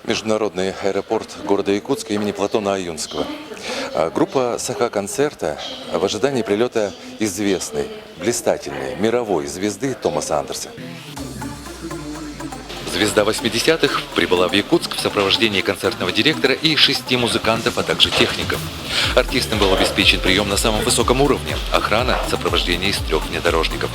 Международный аэропорт города Якутска имени Платона Аюнского. Группа Саха-концерта в ожидании прилета известной, блистательной, мировой звезды Томаса Андерса. Звезда 80-х прибыла в Якутск в сопровождении концертного директора и 6 музыкантов, а также техников. Артистам был обеспечен прием на самом высоком уровне, охрана, сопровождение из 3 внедорожников.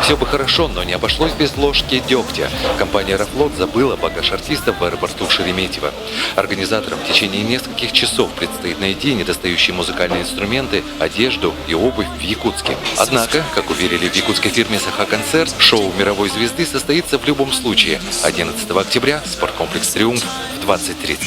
Все бы хорошо, но не обошлось без ложки дегтя. Компания «Аэрофлот» забыла багаж артистов в аэропорту Шереметьево. Организаторам в течение нескольких часов предстоит найти недостающие музыкальные инструменты, одежду и обувь в Якутске. Однако, как уверили в якутской фирме «Саха-концерт», шоу мировой звезды состоится в любом случае. 11 октября, спорткомплекс «Триумф» в 20:30.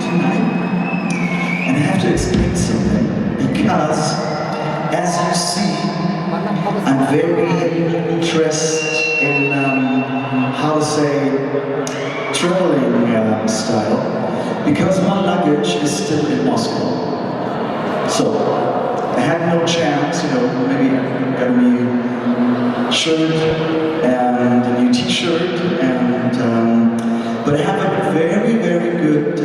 tonight, and I have to explain something because, as you see, I'm very interested in how to say traveling style because my luggage is still in Moscow. So I had no chance, maybe I got a new shirt and a new t-shirt, and but I have a very, very good,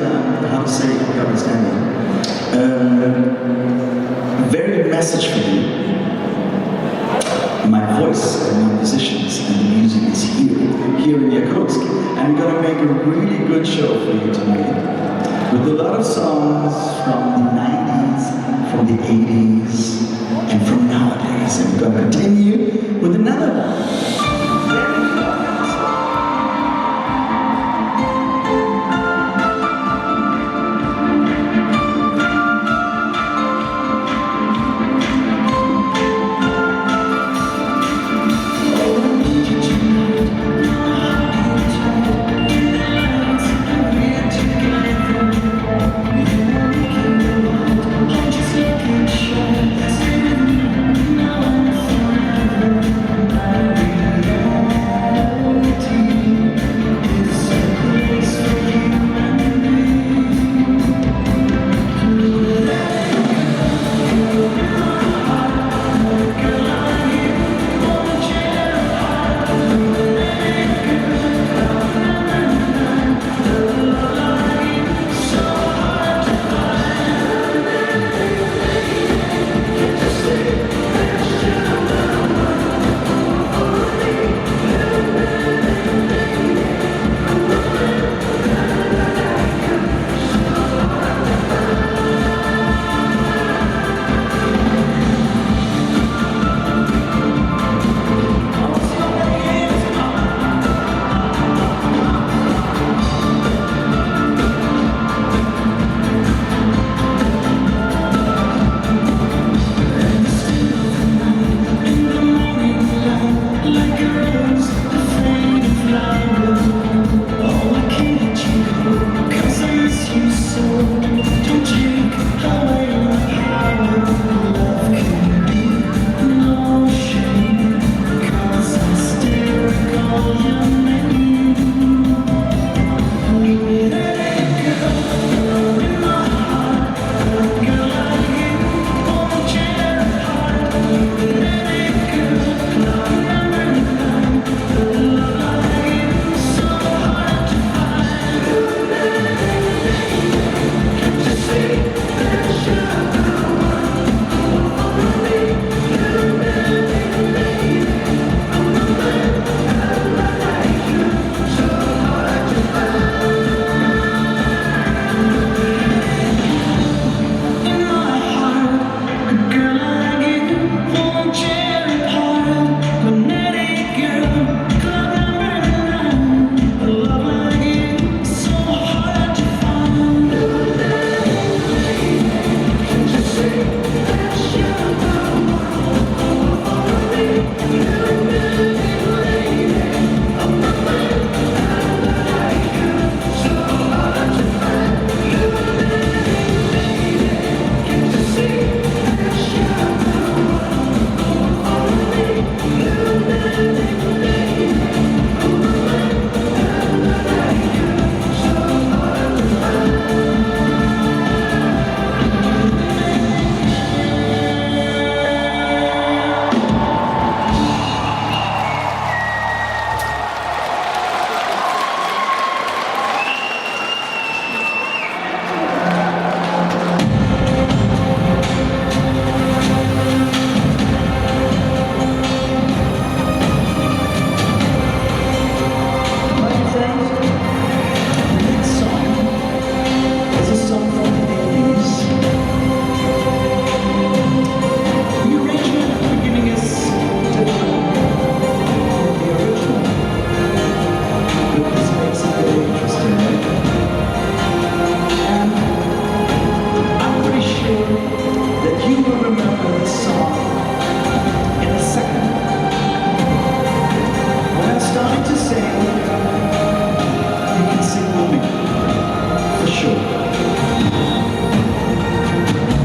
how to say, you understand me, very good message for you. My voice and my musicians and the music is here in Yakutsk, and we're gonna make a really good show for you tonight with a lot of songs from the 90s, from the 80s, and from nowadays. And we're gonna continue with another one.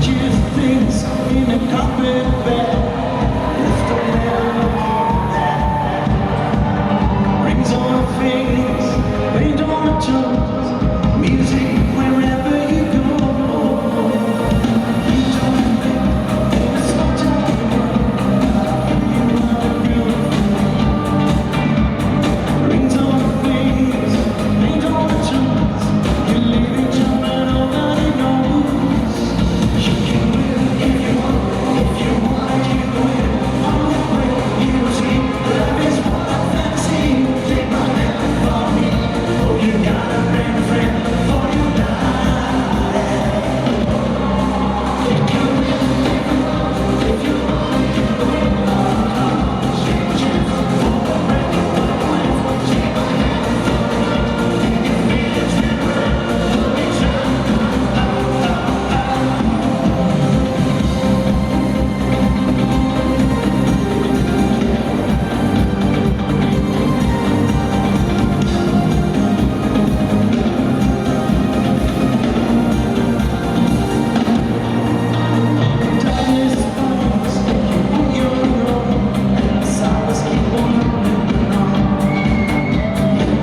Just things in a carpet bag. Left a letter that rings on her face, paint on her toes, music wherever you go. You don't think it's no time. You are beautiful. Rings on her face, paint on her toes. You leave each other, nobody knows. You can win if you want, you can win. On the way, you see, love is what I fancy. Take my hand and follow me. Oh, you got a friend for you die. You can win if you want, take my hand and follow Darkness falls, you on your own, and the silence keep on rolling on.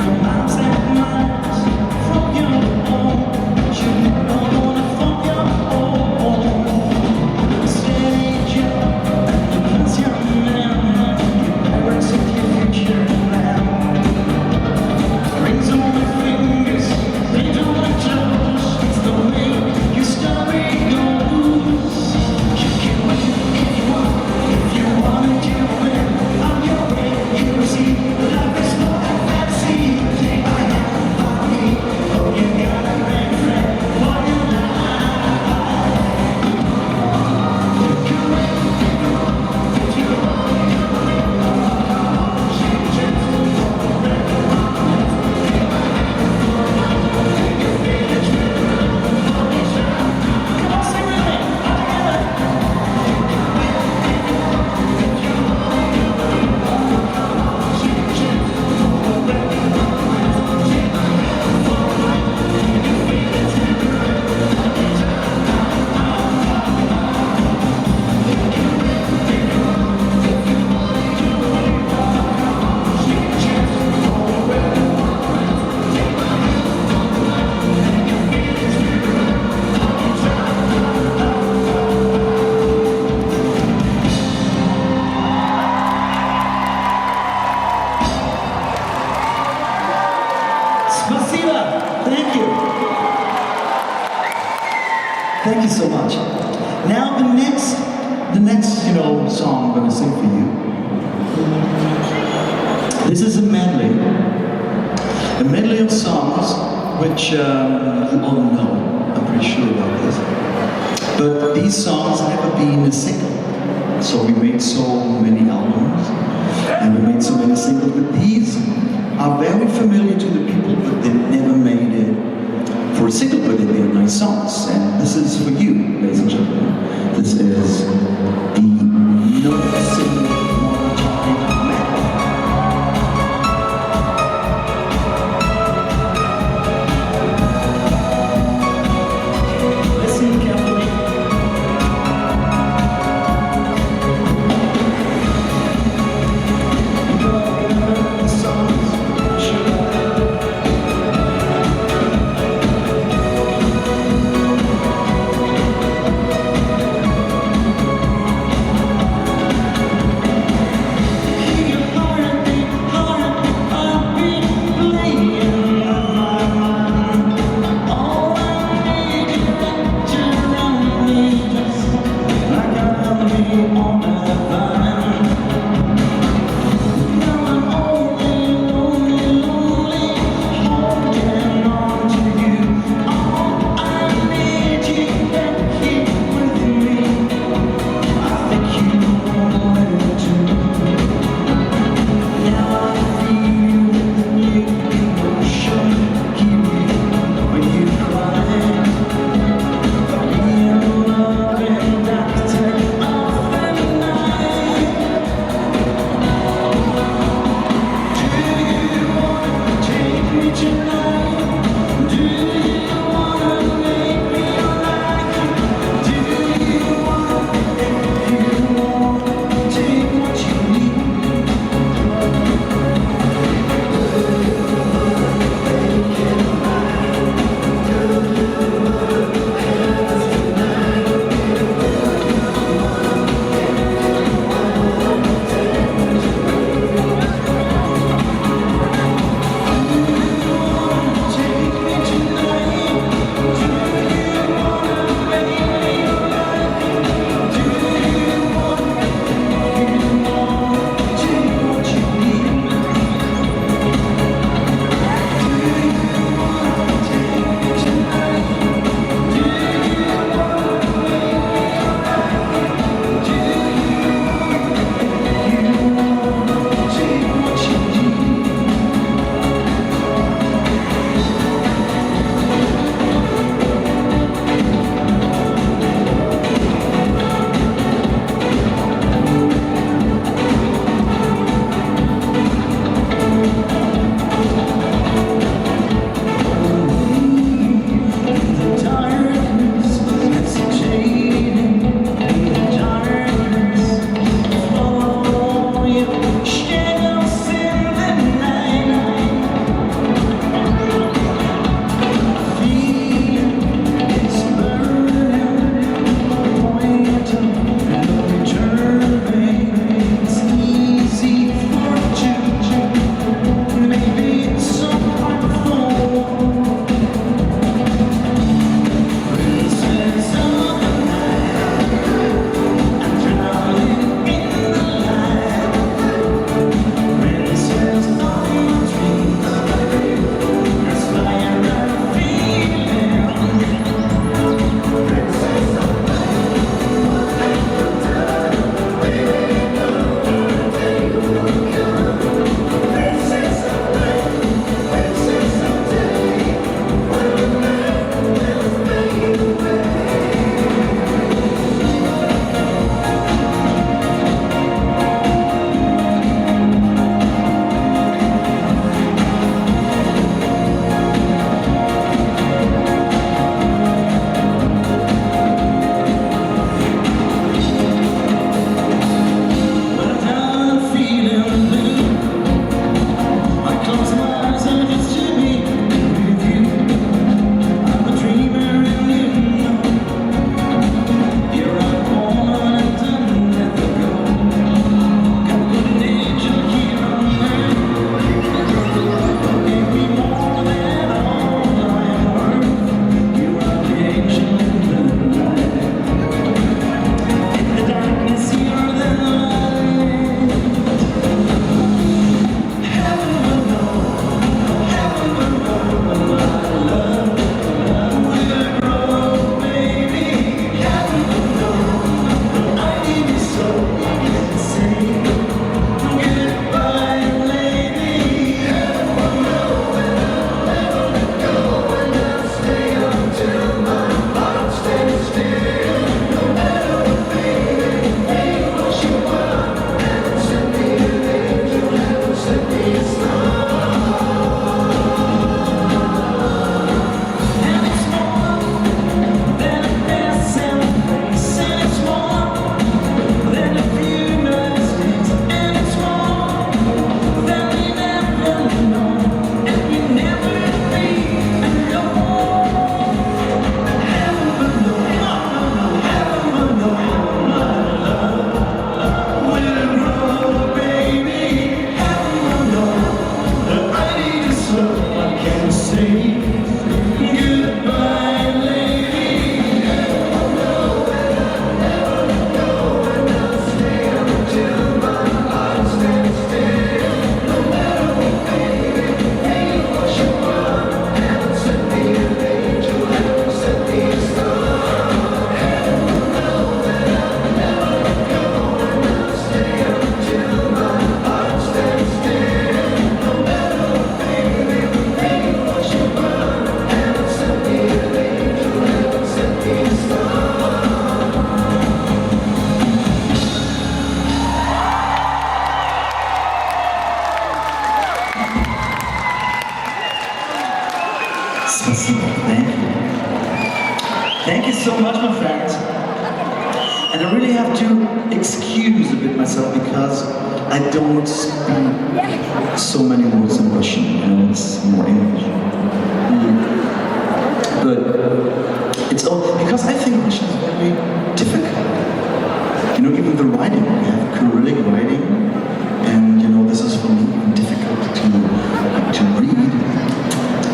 You're miles and miles from your home, you never wanna from your home. Steady job, you bless your man, your parents and your future plan. Rings on the fingers, they don't toes, it's the way your story goes. You can win if you want, you win. On your way, you see, love is more than fancy. Take my hand, follow me. Oh, you got a friend for your life. You can win if you want, Come on, sing with me, all together. Spasiba, thank you. Thank you so much. Now the next song I'm going to sing for you. This is a medley of songs which you all know. I'm pretty sure about this. But these songs never been a single. So we made so many albums and we made so many singles. But these are very familiar to the people, but they never made it for a single, but they are nice songs. And this is for you, ladies and gentlemen. This is the No Single Monotonic Medley. Listen carefully. You all remember the songs? Sure. Thank you so much, my friends. And I really have to excuse a bit myself because I don't speak so many words in Russian. You know, it's more English. But it's all because I think Russian is very difficult. You know, even the writing, we have Cyrillic writing, and you know, this is for me even difficult to read.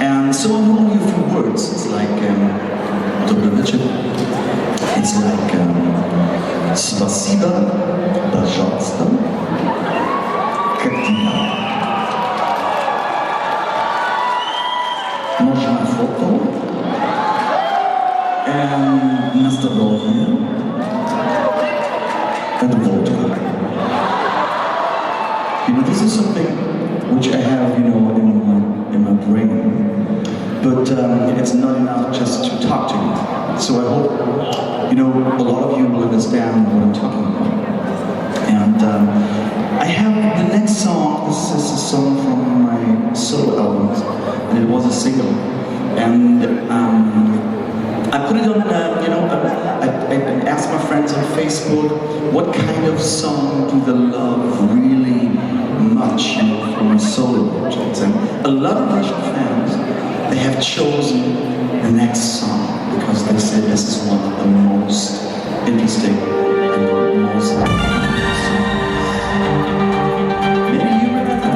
And so I know only a few words. It's like Dobrovichit. It's like Spasiba, Пожалуйста, как дела? Можно фото? На здоровье. And vodka. You know, this is something which I have, you know, in my brain. But it's not enough just to talk to you. So I hope, you know, a lot of you will understand what I'm talking about. And I have the next song. This is a song from my solo albums, and it was a single. And I put it on, you know, I asked my friends on Facebook, what kind of song do they love really much, you know, for my solo projects. And a lot of Russian fans, they have chosen the next song because they say this is one of the most interesting and the most songs. Maybe you remember.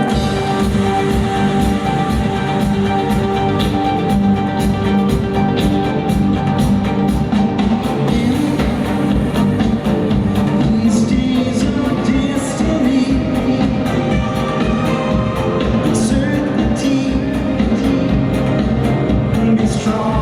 These days of destiny, uncertainty, be strong.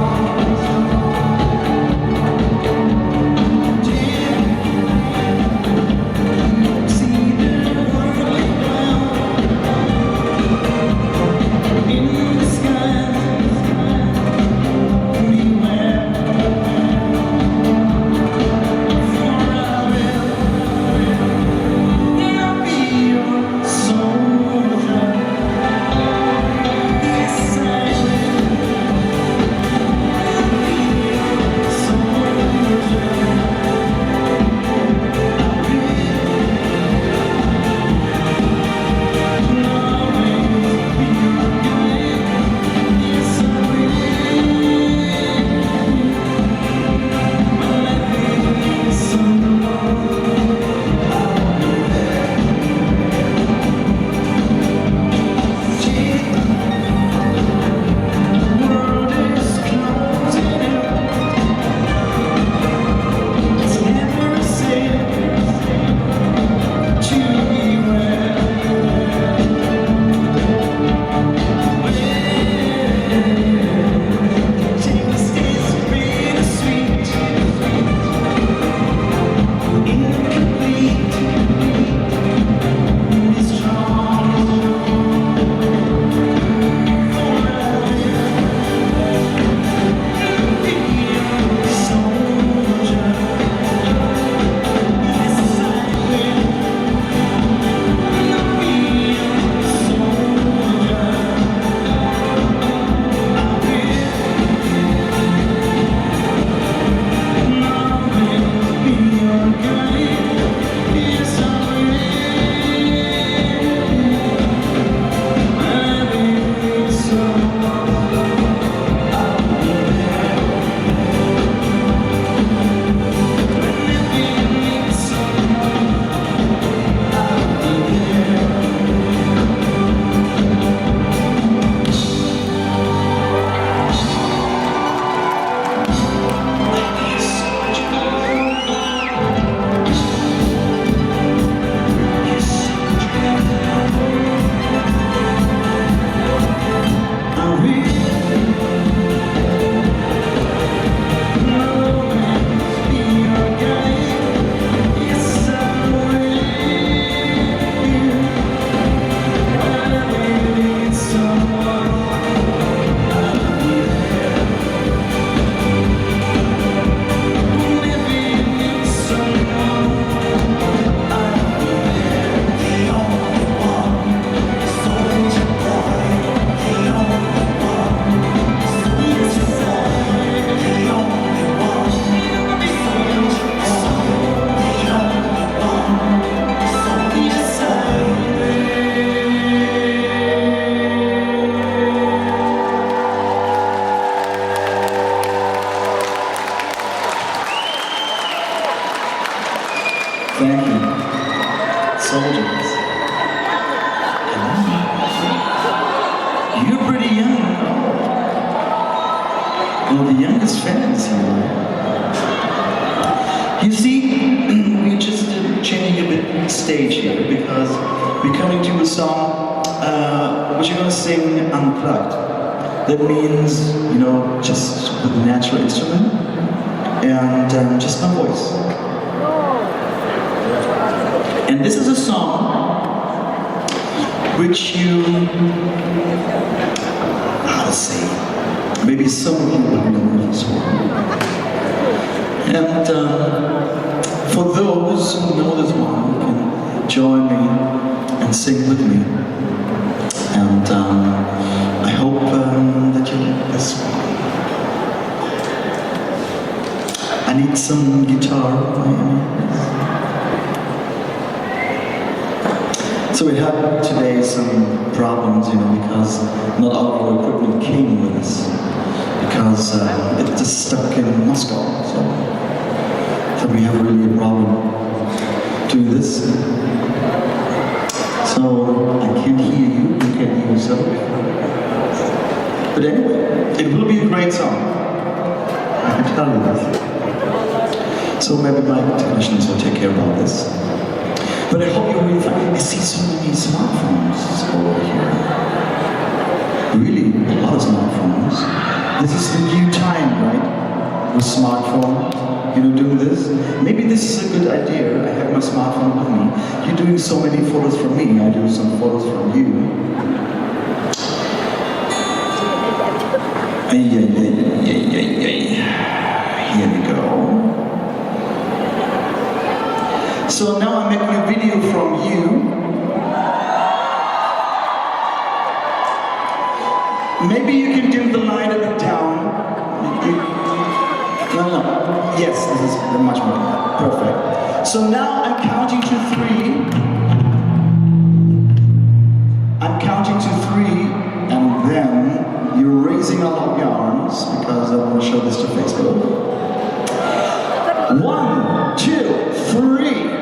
Thank you. Soldiers. You're pretty young. Well, the youngest fans here. You see, we're just changing a bit stage here because we're coming to a song which you're going to sing unplugged. That means, you know, just with a natural instrument and just my voice. And this is a song which you, how to say, maybe some of you will know this one. And for those who know this one, you can join me and sing with me. And I hope that you like this one. I need some guitar. So we had today some problems, you know, because not all of our equipment came with us, because it just stuck in Moscow. So we have really a problem doing this. So I can't hear you, you can't hear yourself. But anyway, it will be a great song. I can tell you this. So maybe my technicians will take care of all this. But I hope you really find, I see so many smartphones over here. Really, a lot of smartphones. This is the new time, right? With smartphone, you know, doing this. Maybe this is a good idea. I have my smartphone with me. You're doing so many photos from me, I do some photos from you. Here we go. So now I'm making a video from you. Maybe you can dim the light a bit down. No. Yes, this is much more. Perfect. So now I'm counting to 3. I'm counting to 3, and then you're raising up your arms because I want to show this to Facebook. 1, 2, 3.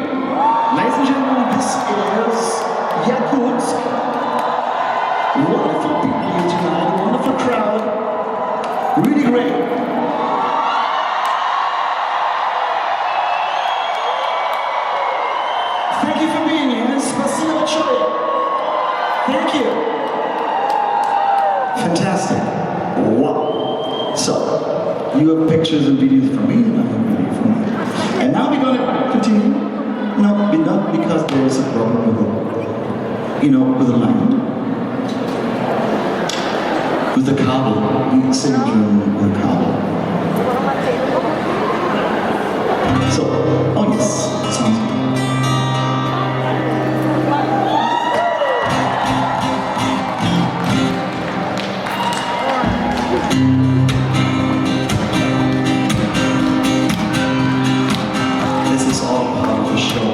Ladies and gentlemen, this is Yakutsk. Wonderful people here tonight, wonderful crowd. Really great. Thank you for being here. Спасибо большое. Thank you. Fantastic. Wow. So, you have pictures and videos from me, and I have video from you. And now we're going to continue. No, not because there is a problem with the, you know, with the line. With the cable. We sing German with the cable. So, oh yes, sounds good. This is all part of the show.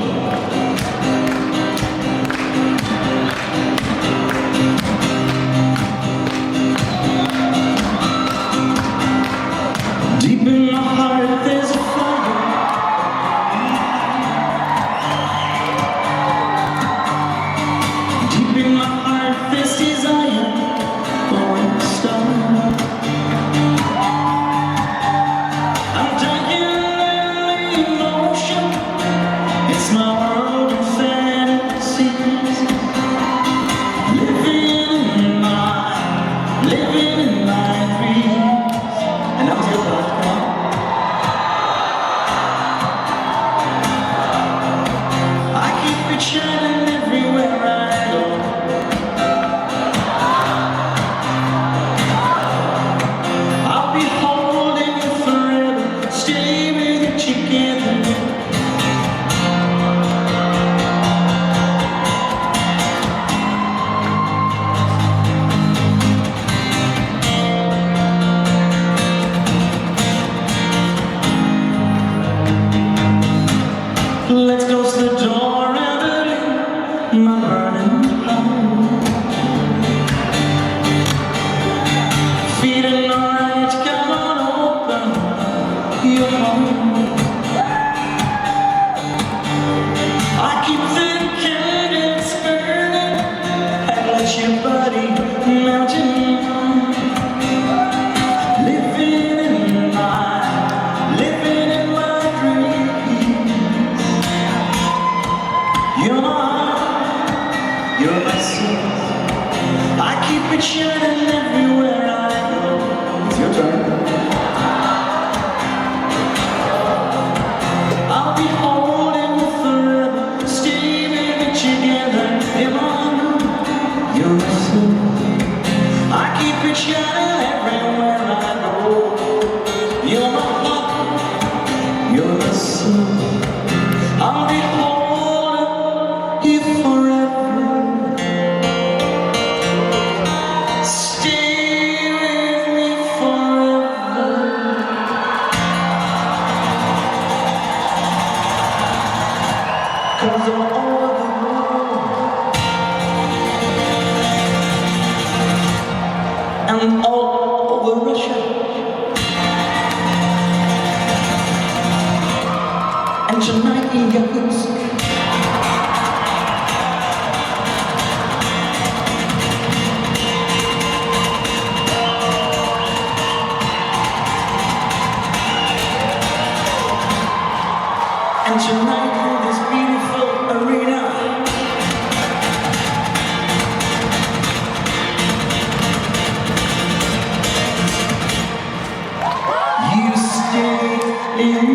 Deep in my heart there's a fire. Deep in my heart there's desire for a star. I'm dying in emotion. It's my world of fantasies. Living in my dreams. And that was your part, come on. I keep it shining everywhere I go. I'll be holding you forever, stay with you together. Let's close the door and leave my burning heart. Feeling alright, come on, open your heart. it shining everywhere I go. It's your turn. I'll be holding you forever, staying together. Come on, you're the sun. I keep it shining everywhere I go. You're my heart, you're the sun. I'll be holding you forever, stay with me forever. Cause all over the world and all over Russia and tonight in Yakutsk. And tonight in this beautiful arena, you stay in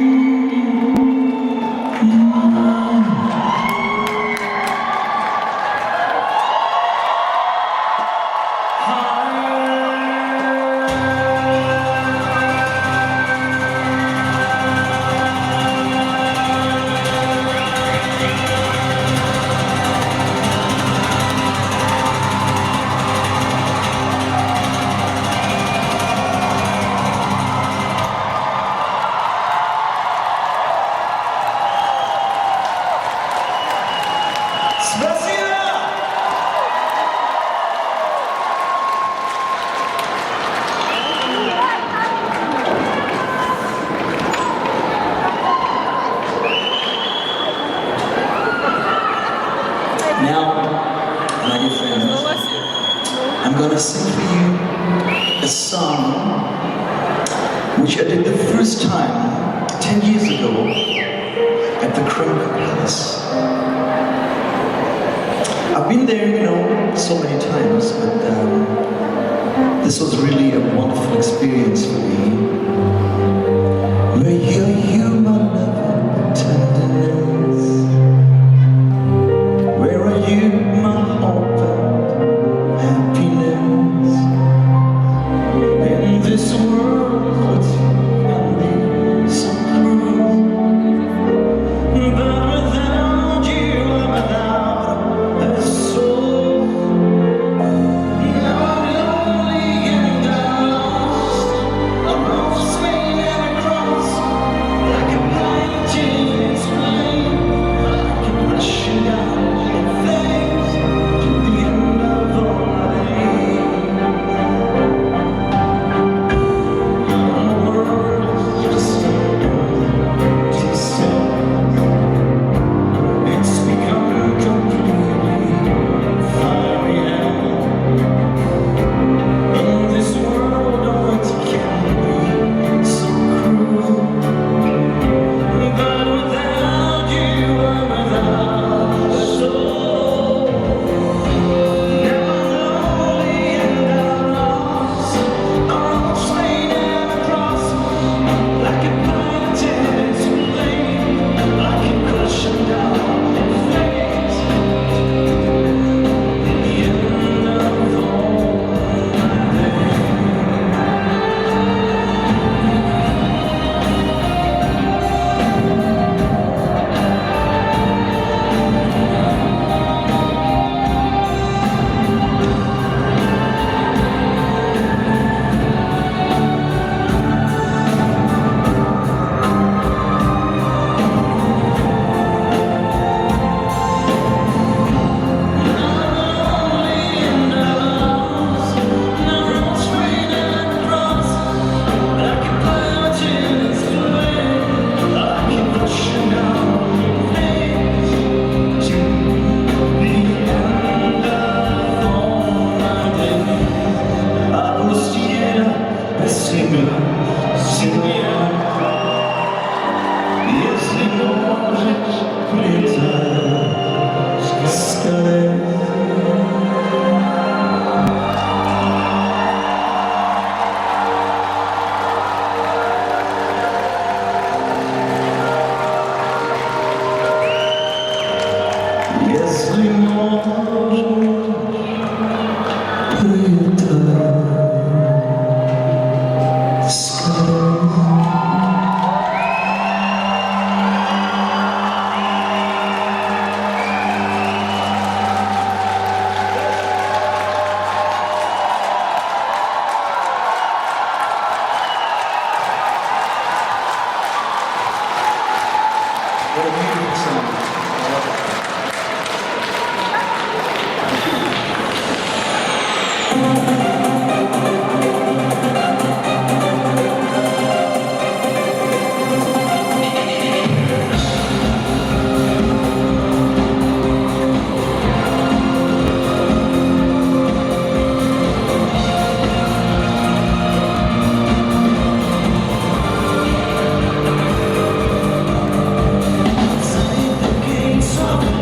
Now, my dear friends, I'm gonna sing for you a song which I did the first time 10 years ago at the Kremlin Palace. I've been there, so many times, but this was really a wonderful experience for me. Where you're human love, tenderness. Where are you, my hope and happiness? In this world, can be so cruel. But without you, I'm without a soul. Now I'm lonely and I'm lost. I'm lost, swaying across What a beautiful song. I love it. Something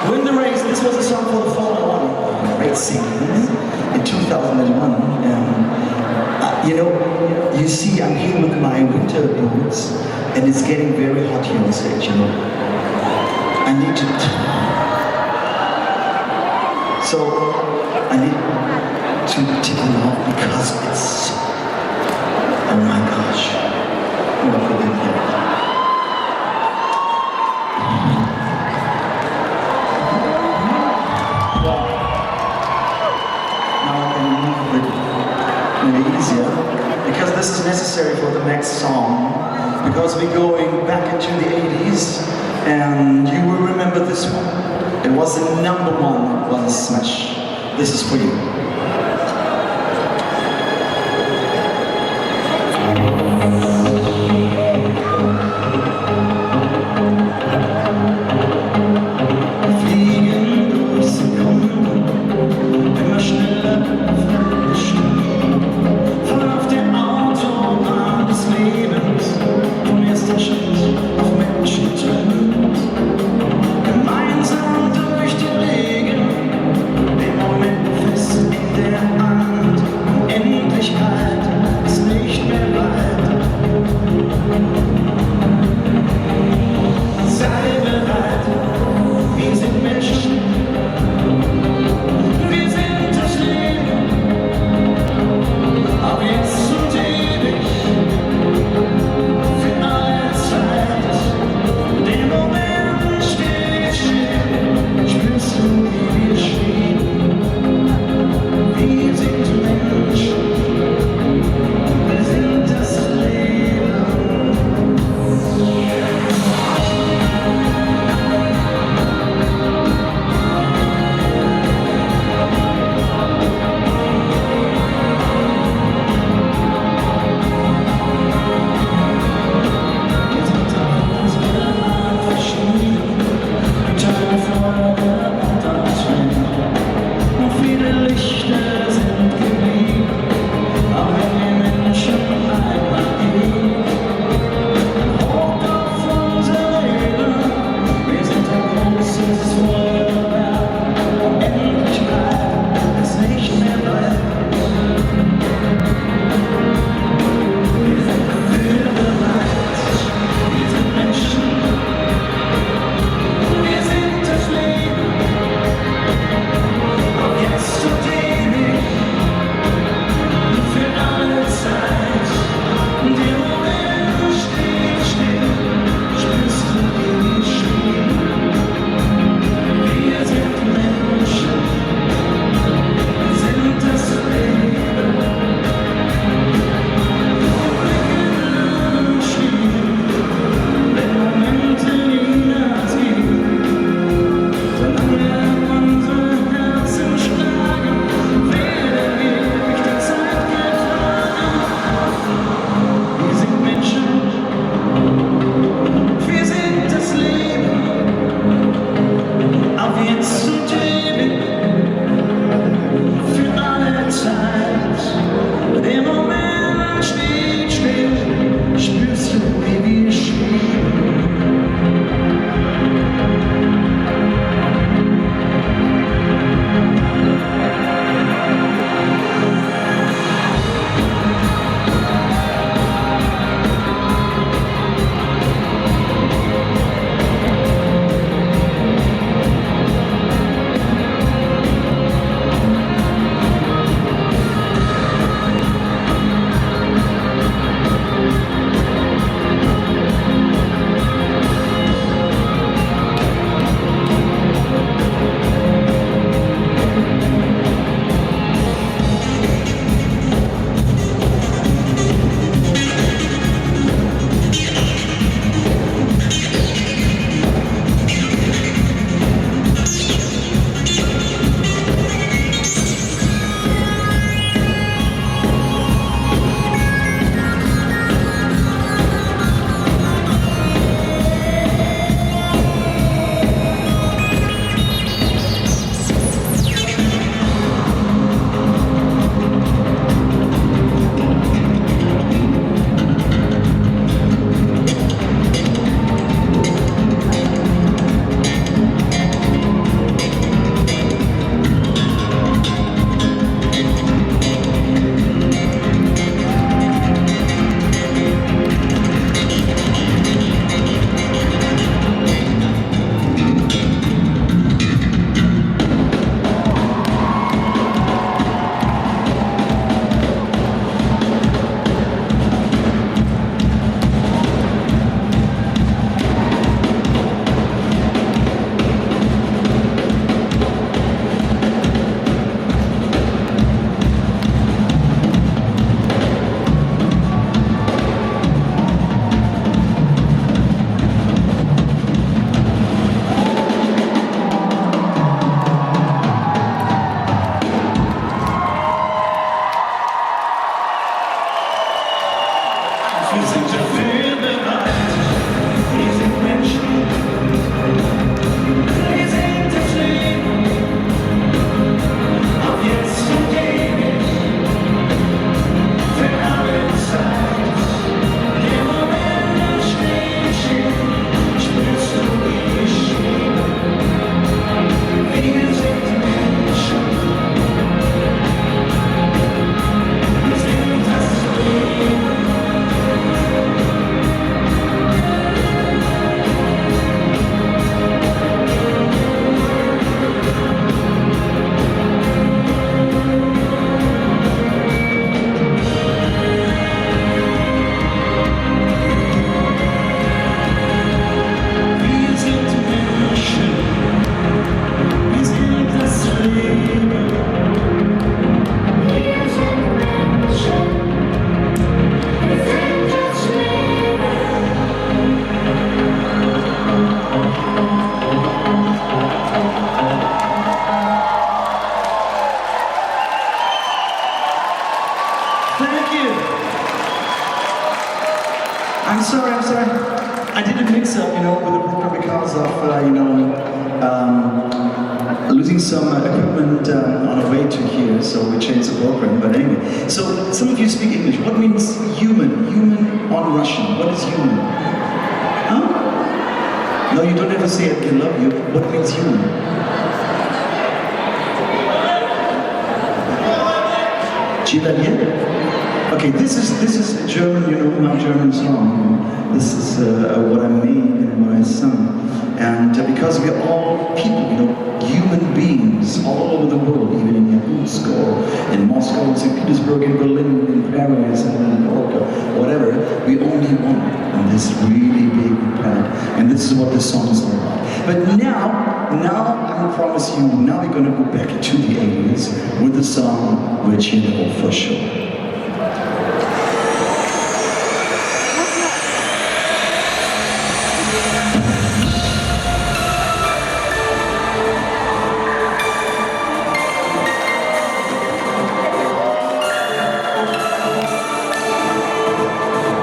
Win the Race, this was a song for the Formula One racing in 2001. You know, you see I'm here with my winter boots and it's getting very hot here on stage, you know. I need to... So, I need to tip them off because it's... Oh my gosh. What could it be? Easier, because this is necessary for the next song, because we're going back into the 80s and you will remember this one. It was the #1 one smash. This is for you. Gemeinsam durch die Regen, den Moment fest in some equipment on our way to here, so we changed the program. But anyway, so some of you speak English. What means human? Human on Russian. What is human? Huh? No, you don't have to say I can love you. What means human? Chilalier? Okay, this is German, you know, my German song. This is what I made and what I sung. And because we are all people, you know, human beings all over the world, even in Yakutsk or in Moscow, St. Petersburg, in Berlin, in Paris, and in New York, or whatever, we only one on this really big planet. And this is what the song is all about. But now I will promise you, now we're going to go back to the 80s with the song which you know for sure.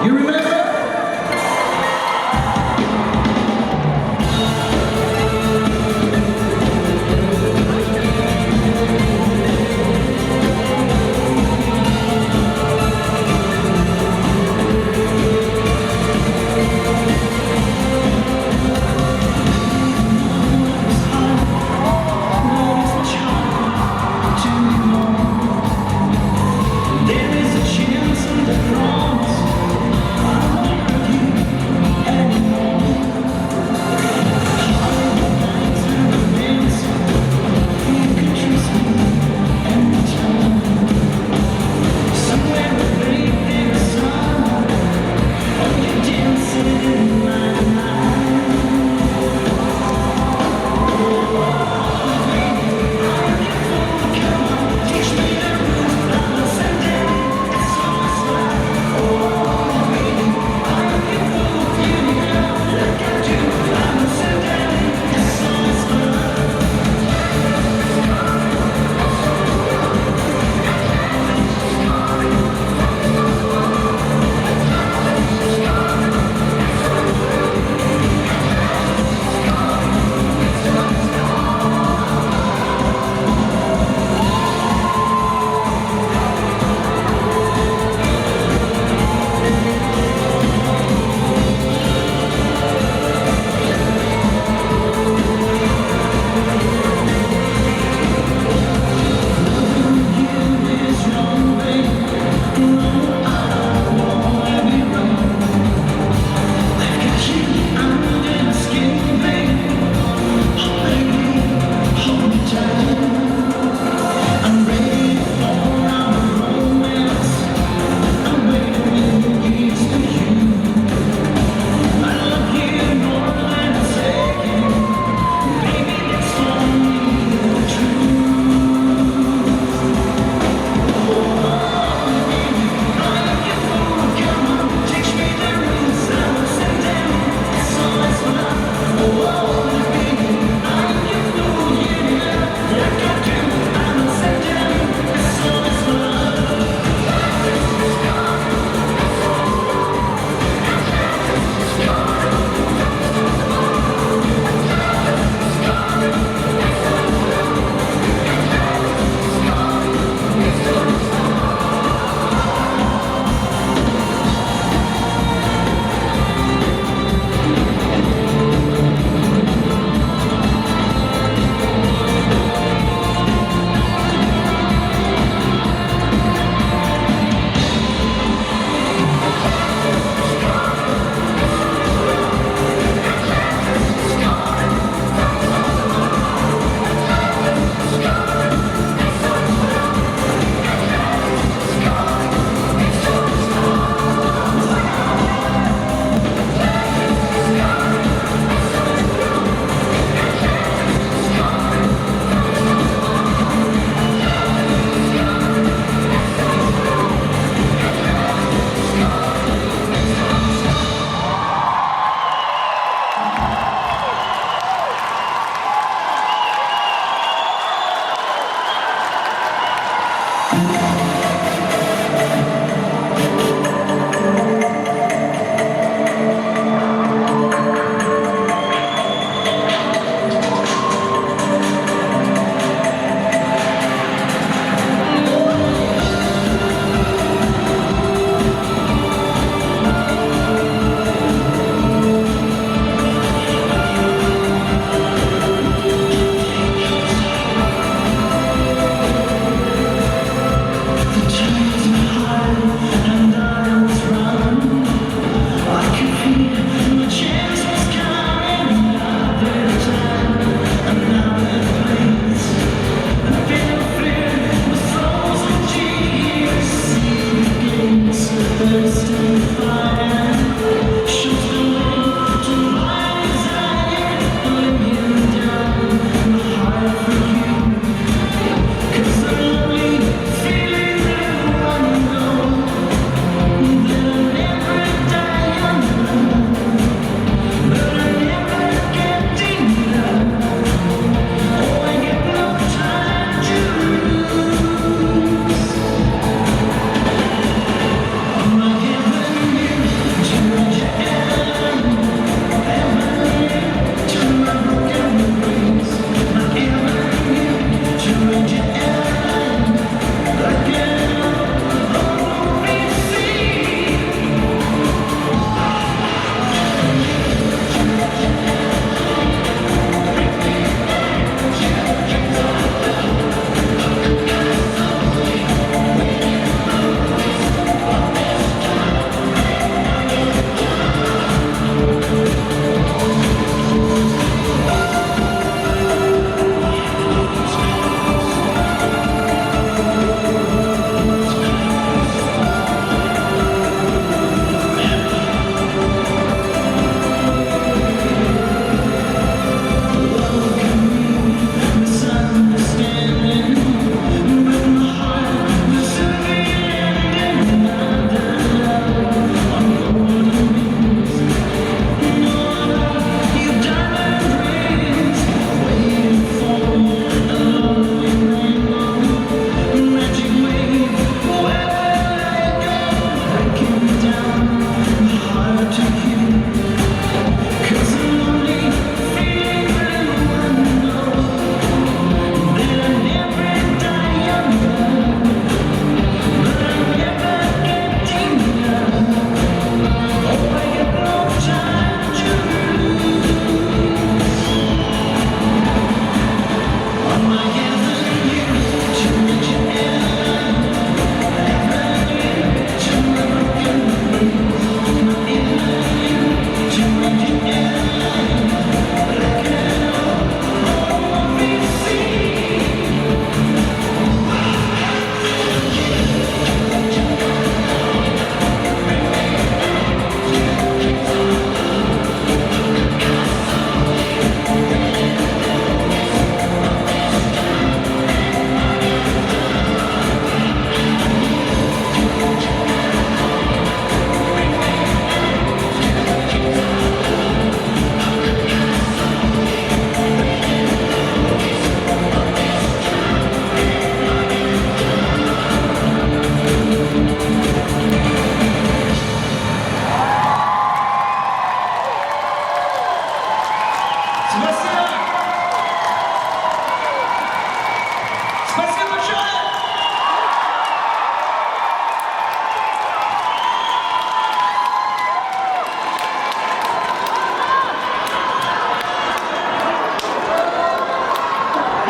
You remember?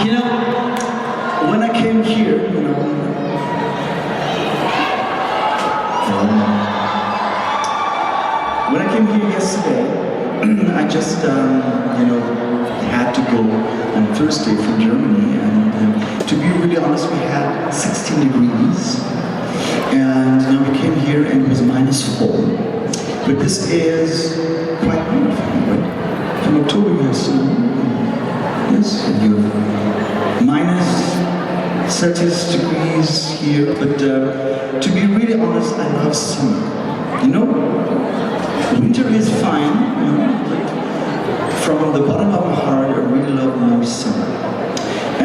You know, when I came here, when I came here yesterday, I just, had to go on Thursday from Germany, and to be really honest, we had 16 degrees, and we came here and it was -4. But this is quite beautiful, right? From October you have snow, yes, and you have -30 degrees here, but to be really honest, I love summer. Winter is fine, but from the bottom of my heart, I really love more summer.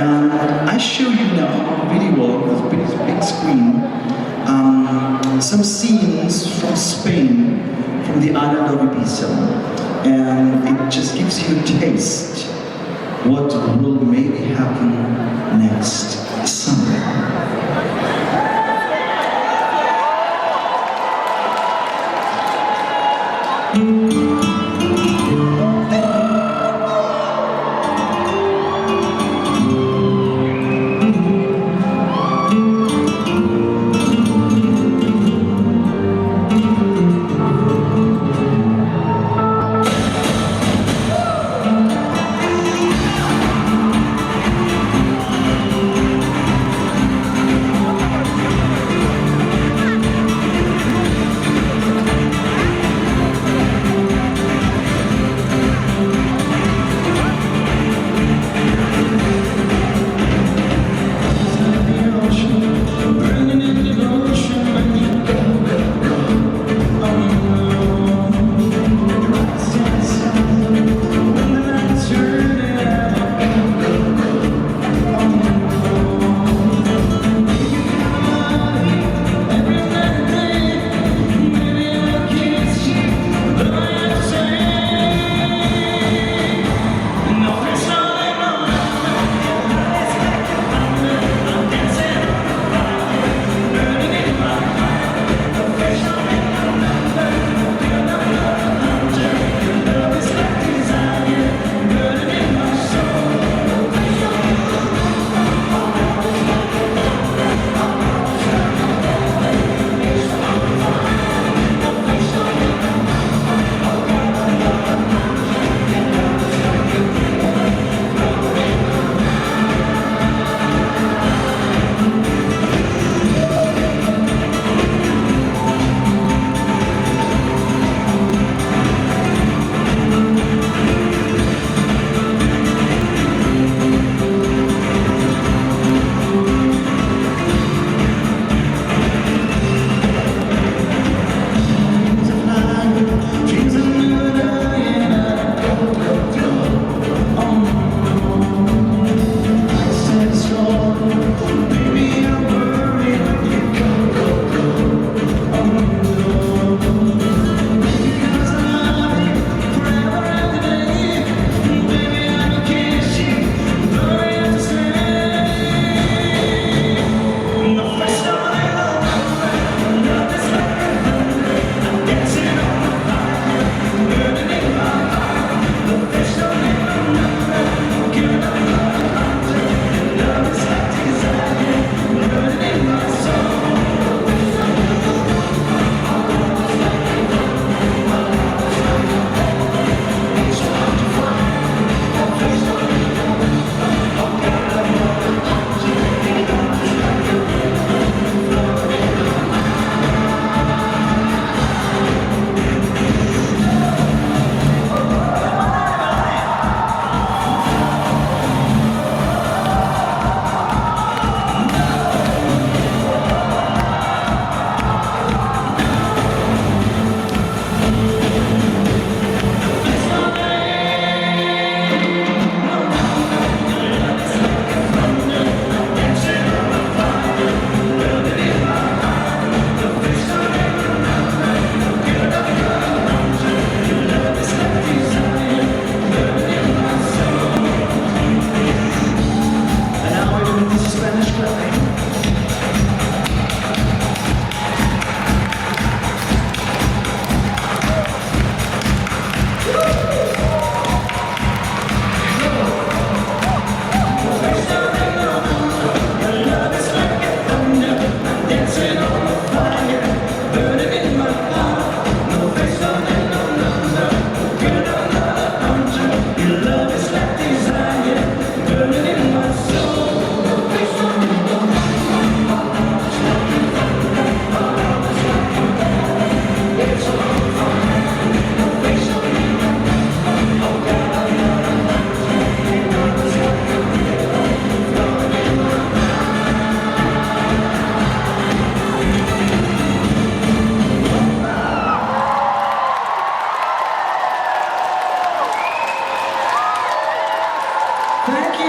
And I show you now on video wall with big screen some scenes from Spain, from the island of Ibiza, and it just gives you a taste what will maybe happen next summer.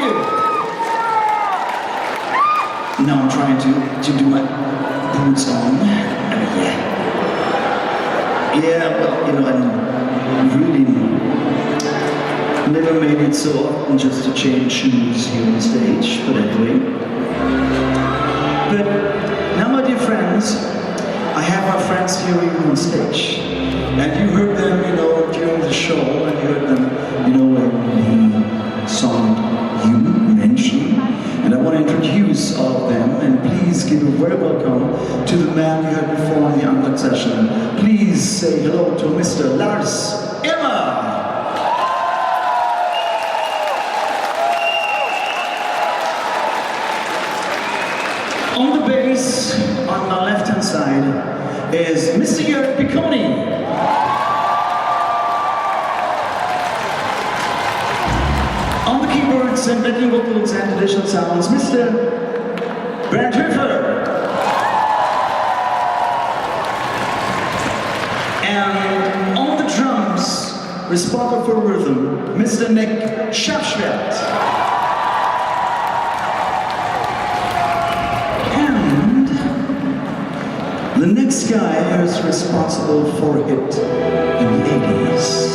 you. Now I'm trying to do my boots on. Yeah, well, you know, I really never made it so often just to change shoes here on stage, but anyway. But now, my dear friends, I have my friends here even on stage. And you heard them, you know, during the show, and you heard them, you know, in the song you mentioned. And I want to introduce all of them, and please give a very welcome to the man you heard before in the Unplugged session. Please say hello to Mr. Lars Emmer. On the bass, on my left-hand side, is Mr. Jörg Picconi. On the keyboards and backing vocals and additional sounds, Mr. Bernd Höfer. And on the drums, responsible for rhythm, Mr. Nick Schaffschwert. And the next guy is responsible for a hit in the 80s.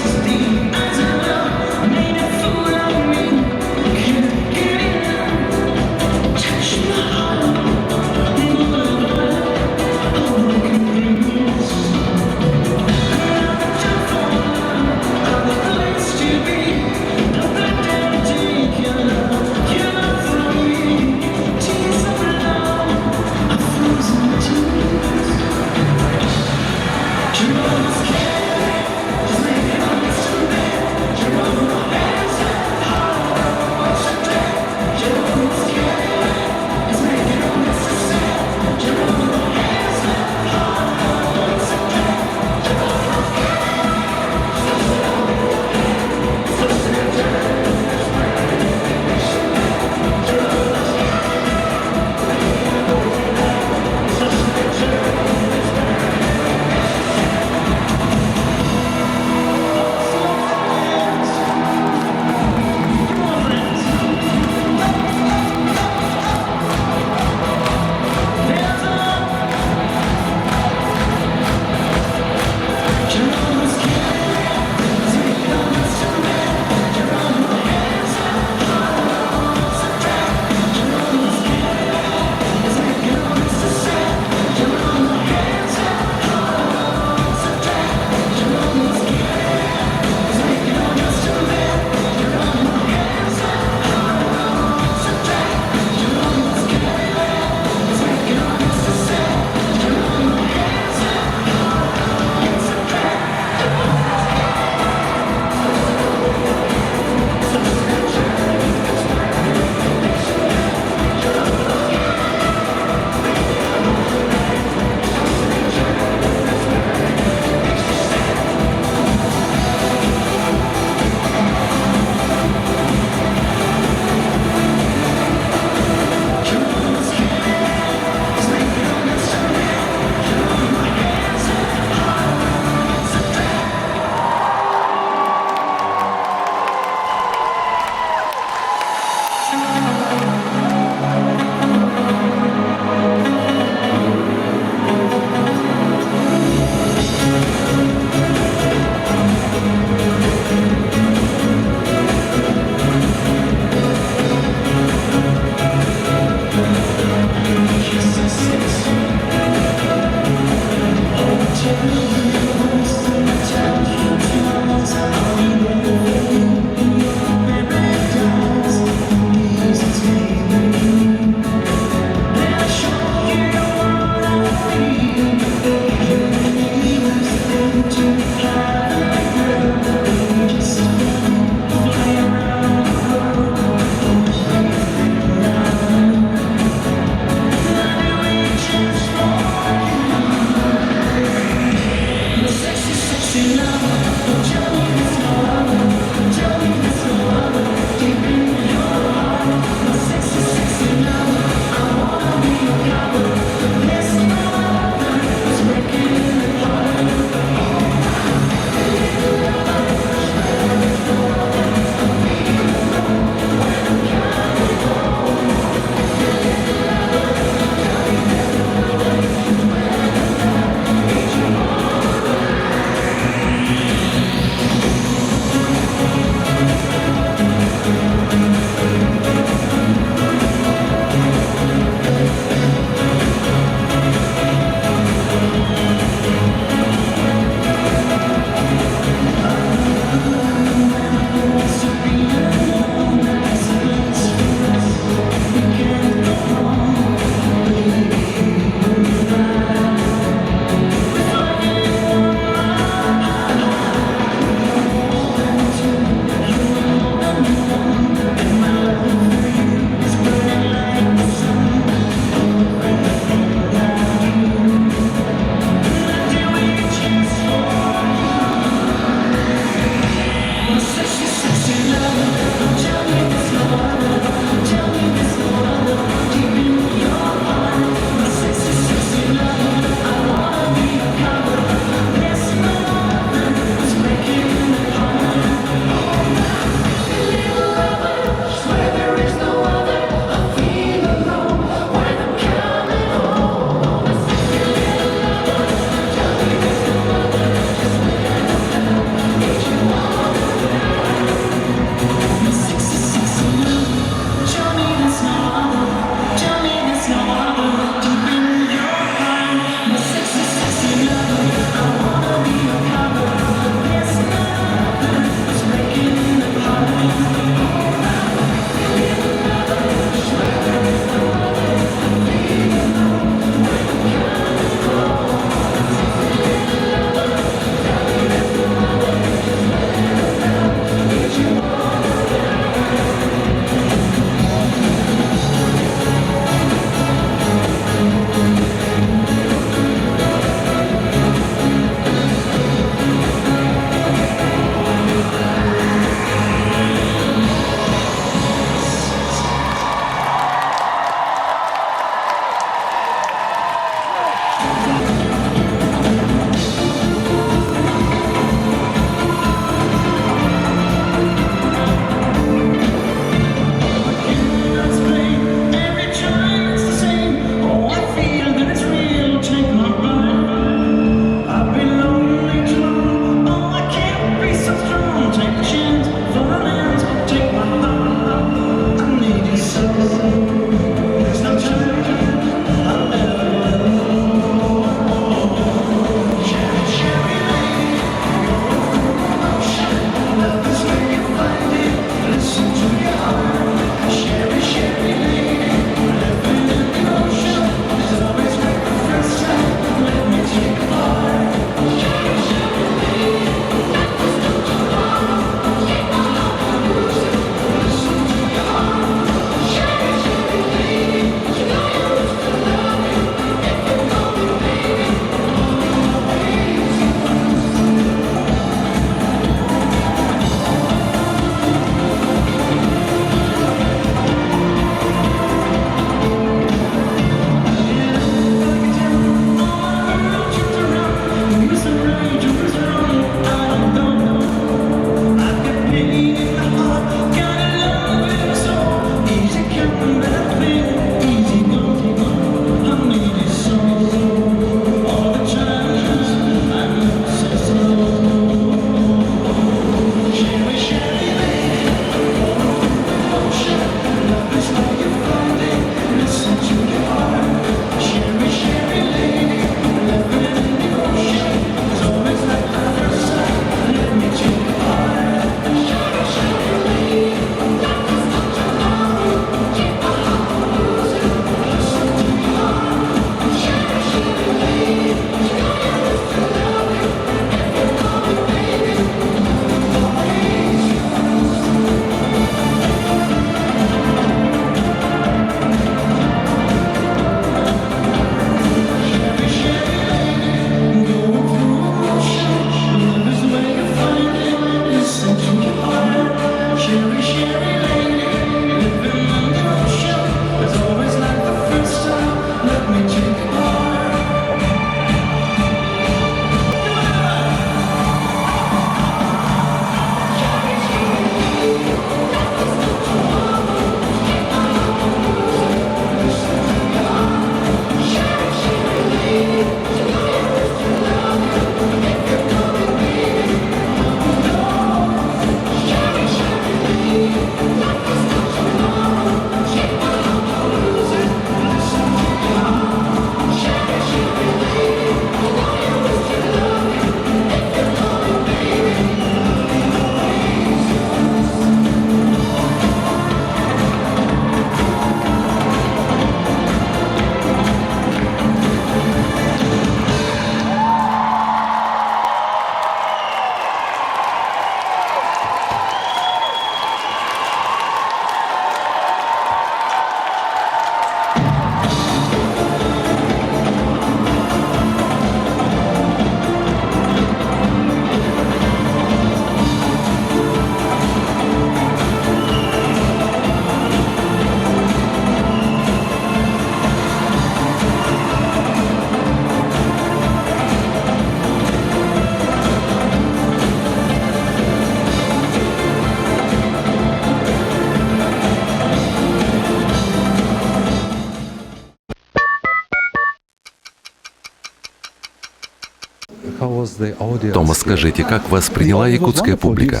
Томас, скажите, как вас приняла якутская публика?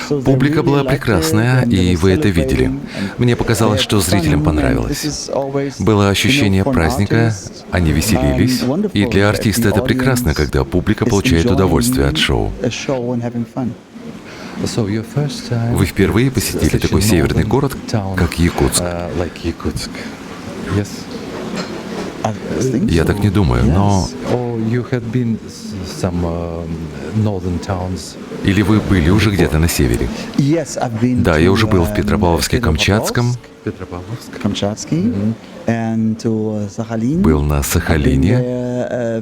Публика была прекрасная, и вы это видели. Мне показалось, что зрителям понравилось. Было ощущение праздника, они веселились, и для артиста это прекрасно, когда публика получает удовольствие от шоу. Вы впервые посетили такой северный город, как Якутск? Я так не думаю, но... Или вы были уже где-то на севере? Да, я уже был в Петропавловске-Камчатском, был на Сахалине,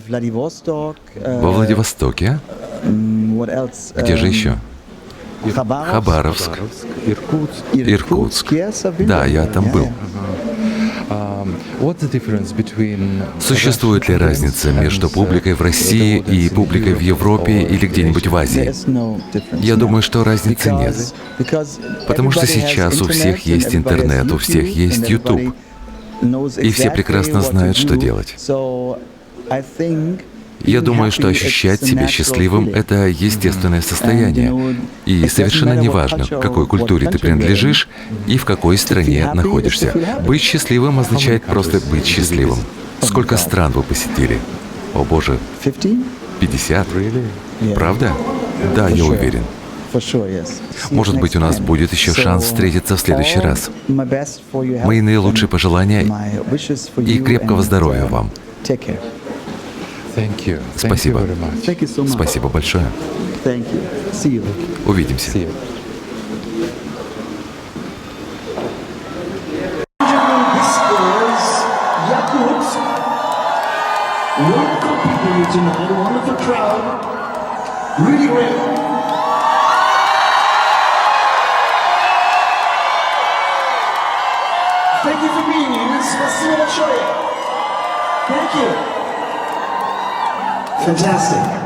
во Владивостоке. Где же еще? Хабаровск, Иркутск. Да, я там был. Существует ли разница между публикой в России и публикой в Европе или где-нибудь в Азии? Я думаю, что разницы нет. Потому что сейчас у всех есть интернет, у всех есть YouTube. И все прекрасно знают, что делать. Я думаю, что ощущать себя счастливым – это естественное состояние. И совершенно неважно, к какой культуре ты принадлежишь и в какой стране находишься. Быть счастливым означает просто быть счастливым. Сколько стран вы посетили? О боже, 50? Правда? Да, я уверен. Может быть, у нас будет еще шанс встретиться в следующий раз. Мои наилучшие пожелания и крепкого здоровья вам. Спасибо. Спасибо большое. Увидимся. This is Yakutsk. Wonderful people here tonight, a wonderful crowd. Really great. Thank you for being here. Спасибо большое. Thank you. Fantastic.